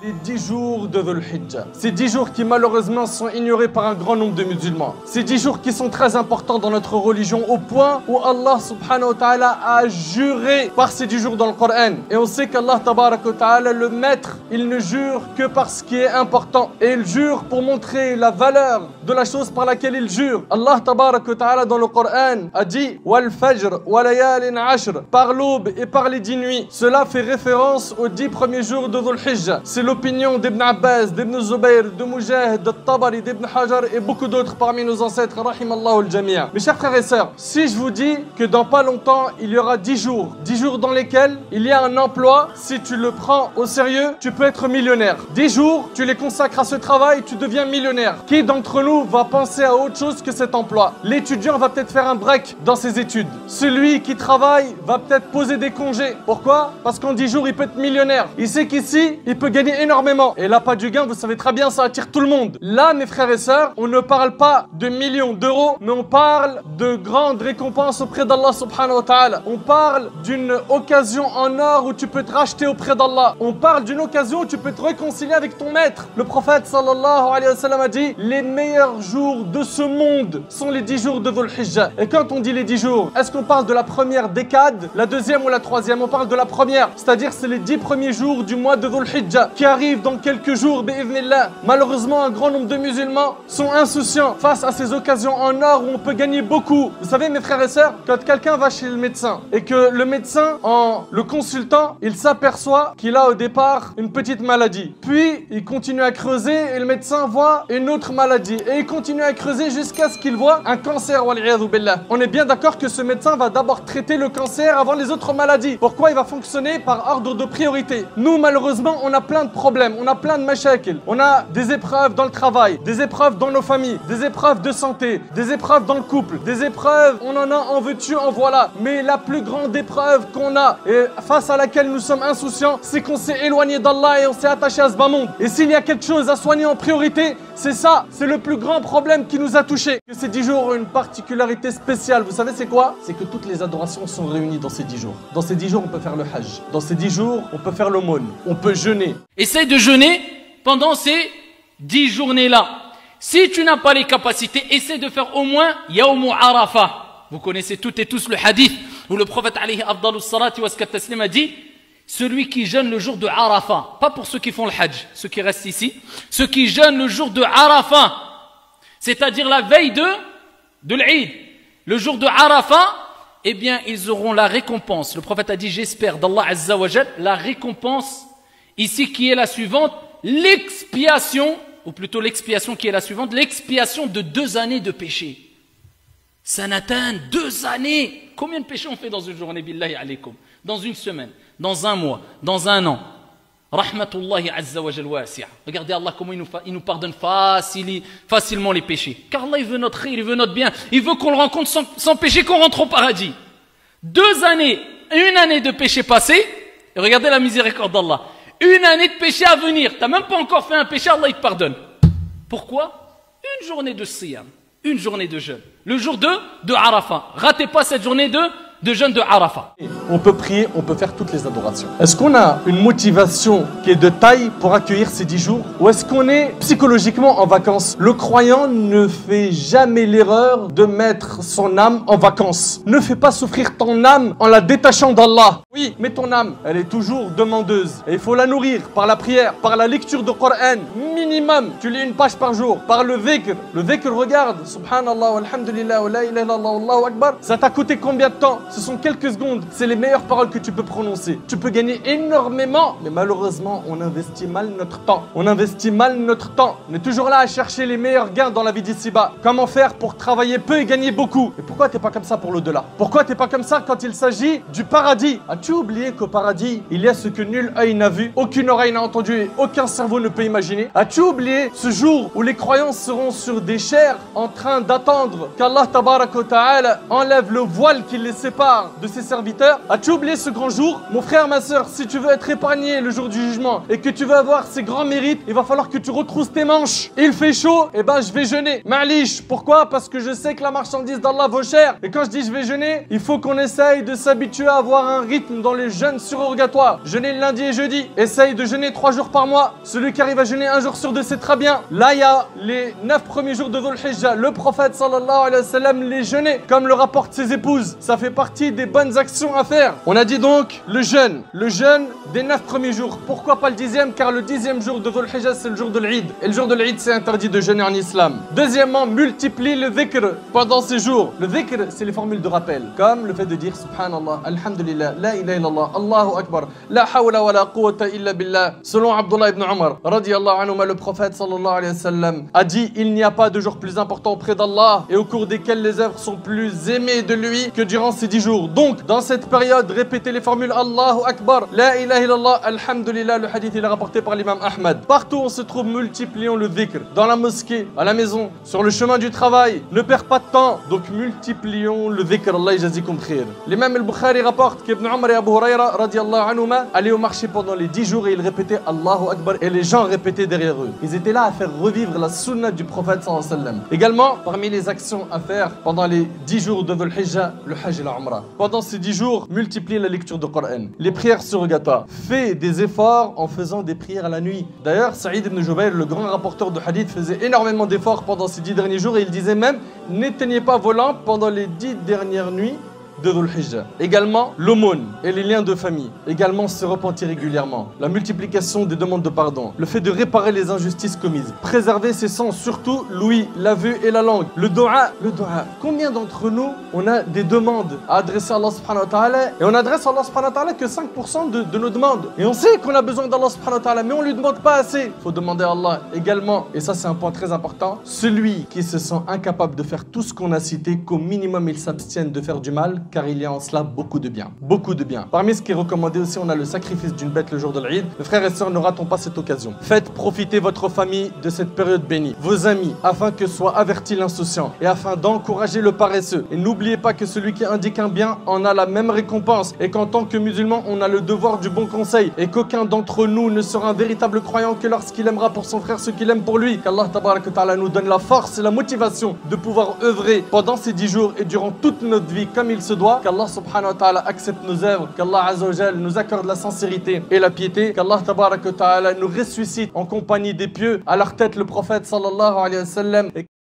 Les 10 jours de Dhul Hijjah. Ces 10 jours qui malheureusement sont ignorés par un grand nombre de musulmans. Ces 10 jours qui sont très importants dans notre religion au point où Allah subhanahu wa ta'ala a juré par ces 10 jours dans le Coran. Et on sait qu'Allah tabarak wa ta'ala, le maître, il ne jure que par ce qui est important. Et il jure pour montrer la valeur de la chose par laquelle il jure. Allah tabarak wa ta'ala dans le Coran a dit Wal fajr wa layalin ashr, par l'aube et par les 10 nuits. Cela fait référence aux 10 premiers jours de Dhul Hijjah. C'est l'opinion d'Ibn Abbas, d'Ibn Zubayr, de Mujahid, de Tabari, d'Ibn Hajar et beaucoup d'autres parmi nos ancêtres. Rahimallahu al-Jami'a. Mes chers frères et sœurs, si je vous dis que dans pas longtemps, il y aura 10 jours dans lesquels il y a un emploi, si tu le prends au sérieux, tu peux être millionnaire. 10 jours, tu les consacres à ce travail, tu deviens millionnaire. Qui d'entre nous va penser à autre chose que cet emploi? L'étudiant va peut-être faire un break dans ses études. Celui qui travaille va peut-être poser des congés. Pourquoi? Parce qu'en 10 jours, il peut être millionnaire. Il sait qu'ici, il peut gagner énormément. Et là, pas du gain, vous savez très bien, ça attire tout le monde. Là, mes frères et sœurs, on ne parle pas de millions d'euros, mais on parle de grandes récompenses auprès d'Allah subhanahu wa ta'ala. On parle d'une occasion en or où tu peux te racheter auprès d'Allah. On parle d'une occasion où tu peux te réconcilier avec ton maître. Le prophète sallallahu alayhi wa sallam a dit les meilleurs jours de ce monde sont les 10 jours de Dhul Hijjah. Et quand on dit les 10 jours, est-ce qu'on parle de la première décade, la deuxième ou la troisième? On parle de la première, c'est-à-dire c'est les 10 premiers jours du mois de Dhul Hijjah qui arrivent dans quelques jours, bi'idhnillah. Malheureusement, un grand nombre de musulmans sont insouciants face à ces occasions en or où on peut gagner beaucoup. Vous savez, mes frères et sœurs, quand quelqu'un va chez le médecin et que le médecin, en le consultant, il s'aperçoit qu'il a au départ une petite maladie. Puis, il continue à creuser et le médecin voit une autre maladie. Et il continue à creuser jusqu'à ce qu'il voit un cancer. On est bien d'accord que ce médecin va d'abord traiter le cancer avant les autres maladies. Pourquoi? Il va fonctionner par ordre de priorité. Nous, malheureusement, on a plein de problèmes, on a plein de mashakil. On a des épreuves dans le travail, des épreuves dans nos familles, des épreuves de santé, des épreuves dans le couple, des épreuves, on en a en veux-tu, en voilà. Mais la plus grande épreuve qu'on a et face à laquelle nous sommes insouciants, c'est qu'on s'est éloigné d'Allah et on s'est attaché à ce bas monde. Et s'il y a quelque chose à soigner en priorité, c'est ça, c'est le plus grand problème qui nous a touchés. Que ces 10 jours ont une particularité spéciale, vous savez c'est quoi? C'est que toutes les adorations sont réunies dans ces 10 jours. Dans ces 10 jours, on peut faire le hajj. Dans ces 10 jours, on peut faire l'aumône. On peut jeûner. Essaye de jeûner pendant ces 10 journées-là. Si tu n'as pas les capacités, essaie de faire au moins Yawm Arafah. Vous connaissez toutes et tous le hadith où le prophète alayhi afdalus salati wa taslim a dit celui qui jeûne le jour de Arafah, pas pour ceux qui font le hajj, ceux qui restent ici, ceux qui jeûnent le jour de Arafah, c'est-à-dire la veille de l'Eid, le jour de Arafah, eh bien ils auront la récompense. Le prophète a dit j'espère d'Allah Azza wa Jal la récompense ici qui est la suivante, l'expiation, ou plutôt l'expiation qui est la suivante, l'expiation de 2 années de péché. Sanatan, 2 années. Combien de péchés on fait dans une journée, billahi alaykum? Dans une semaine, dans un mois, dans un an. Rahmatullahi azza wa jal wasi'a. Regardez Allah comment il nous pardonne facilement les péchés. Car Allah il veut notre khir, il veut notre bien. Il veut qu'on le rencontre sans péché, qu'on rentre au paradis. 2 années, 1 année de péché passé. Et regardez la miséricorde d'Allah. 1 année de péché à venir. Tu n'as même pas encore fait un péché, Allah il te pardonne. Pourquoi? Une journée de siyam, une journée de jeûne. Le jour de Arafah. Ratez pas cette journée de jeûne de Arafah. On peut prier, on peut faire toutes les adorations. Est-ce qu'on a une motivation qui est de taille pour accueillir ces 10 jours? Ou est-ce qu'on est psychologiquement en vacances? Le croyant ne fait jamais l'erreur de mettre son âme en vacances. Ne fais pas souffrir ton âme en la détachant d'Allah. Oui, mais ton âme, elle est toujours demandeuse. Et il faut la nourrir par la prière, par la lecture de Coran. Minimum, tu lis 1 page par jour. Par le dhikr. Le dhikr, regarde. Subhanallah, walhamdulillah, wa la ilaha illallah, Allahu akbar. Ça t'a coûté combien de temps? Ce sont quelques secondes. C'est les meilleures paroles que tu peux prononcer. Tu peux gagner énormément. Mais malheureusement, on investit mal notre temps. On investit mal notre temps. On est toujours là à chercher les meilleurs gains dans la vie d'ici-bas. Comment faire pour travailler peu et gagner beaucoup? Et pourquoi t'es pas comme ça pour l'au-delà? Pourquoi t'es pas comme ça quand il s'agit du paradis? As-tu oublié qu'au paradis, il y a ce que nul œil n'a vu, aucune oreille n'a entendu et aucun cerveau ne peut imaginer? As-tu oublié ce jour où les croyants seront sur des chairs en train d'attendre qu'Allah tabarak wa ta'ala enlève le voile qui les sépare de ses serviteurs? As-tu oublié ce grand jour? Mon frère, ma soeur, si tu veux être épargné le jour du jugement et que tu veux avoir ces grands mérites, il va falloir que tu retrousses tes manches. Il fait chaud, et ben je vais jeûner. Ma'liche, pourquoi? Parce que je sais que la marchandise d'Allah vaut cher. Et quand je dis je vais jeûner, il faut qu'on essaye de s'habituer à avoir un rythme dans les jeûnes surrogatoires. Jeûner le lundi et jeudi. Essaye de jeûner 3 jours par mois. Celui qui arrive à jeûner 1 jour sur 2, c'est très bien. Là, il y a les 9 premiers jours de Dhul Hijjah. Le prophète sallallahu alayhi wa sallam les jeûnait, comme le rapportent ses épouses. Ça fait partie des bonnes actions à faire. On a dit donc le jeûne des 9 premiers jours. Pourquoi pas le 10e? Car le 10e jour de Dhul Hijjah, c'est le jour de l'Eid. Et le jour de l'Eid, c'est interdit de jeûner en islam. Deuxièmement, multiplie le dhikr pendant ces jours. Le dhikr, c'est les formules de rappel. Comme le fait de dire Subhanallah, Alhamdulillah, La ilaha illallah, Allahu Akbar, La hawla wa la quwwata illa billah. Selon Abdullah ibn Umar, radiyallahu anhu, le prophète sallallahu alayhi wa sallam a dit: il n'y a pas de jour plus important auprès d'Allah et au cours desquels les œuvres sont plus aimées de lui que durant ces 10 jours. Donc, dans cette période, répétez les formules Allahu Akbar, La ilaha illallah, Alhamdulillah. Le hadith il est rapporté par l'imam Ahmad. Partout où on se trouve, multiplions le dhikr. Dans la mosquée, à la maison, sur le chemin du travail. Ne perds pas de temps. Donc multiplions le dhikr. Allah yajazikum khair. L'imam al-Bukhari rapporte qu'Ibn Umar et Abu Huraira radiyallahu anhuma allaient au marché pendant les 10 jours et ils répétaient Allahu Akbar et les gens répétaient derrière eux. Ils étaient là à faire revivre la sunna du prophète sallallahu alayhi wa sallam. Également, parmi les actions à faire pendant les 10 jours de Dhul Hijjah, le Hajj et la Umrah. Pendant ces 10 jours, multiplie la lecture du Coran. Les prières surrogatoires. Fais des efforts en faisant des prières à la nuit. D'ailleurs, Saïd ibn Jubayr, le grand rapporteur de hadith, faisait énormément d'efforts pendant ces 10 derniers jours et il disait même: n'éteignez pas vos lampes pendant les 10 dernières nuits de Dhul Hijjah. Également, l'aumône et les liens de famille. Également, se repentir régulièrement. La multiplication des demandes de pardon. Le fait de réparer les injustices commises. Préserver ses sens, surtout l'ouïe, la vue et la langue. Le dua. Combien d'entre nous, on a des demandes à adresser à Allah subhanahu wa ta'ala et on adresse à Allah subhanahu wa ta'ala que 5% de nos demandes. Et on sait qu'on a besoin d'Allah subhanahu wa ta'ala, mais on lui demande pas assez. Il faut demander à Allah également, et ça c'est un point très important, celui qui se sent incapable de faire tout ce qu'on a cité, qu'au minimum il s'abstienne de faire du mal, car il y a en cela beaucoup de bien. Beaucoup de bien. Parmi ce qui est recommandé aussi, on a le sacrifice d'une bête le jour de l'Eid. Mes frères et sœurs, ne ratons pas cette occasion. Faites profiter votre famille de cette période bénie, vos amis, afin que soit averti l'insouciant et afin d'encourager le paresseux. Et n'oubliez pas que celui qui indique un bien en a la même récompense et qu'en tant que musulman, on a le devoir du bon conseil et qu'aucun d'entre nous ne sera un véritable croyant que lorsqu'il aimera pour son frère ce qu'il aime pour lui. Qu'Allah tabarak wa ta'ala nous donne la force et la motivation de pouvoir œuvrer pendant ces 10 jours et durant toute notre vie comme il se doit. Qu'Allah subhanahu wa ta'ala accepte nos œuvres, qu'Allah azza wa jal nous accorde la sincérité et la piété, qu'Allah tabarak wa ta'ala nous ressuscite en compagnie des pieux, à leur tête le prophète sallallahu alayhi wa sallam.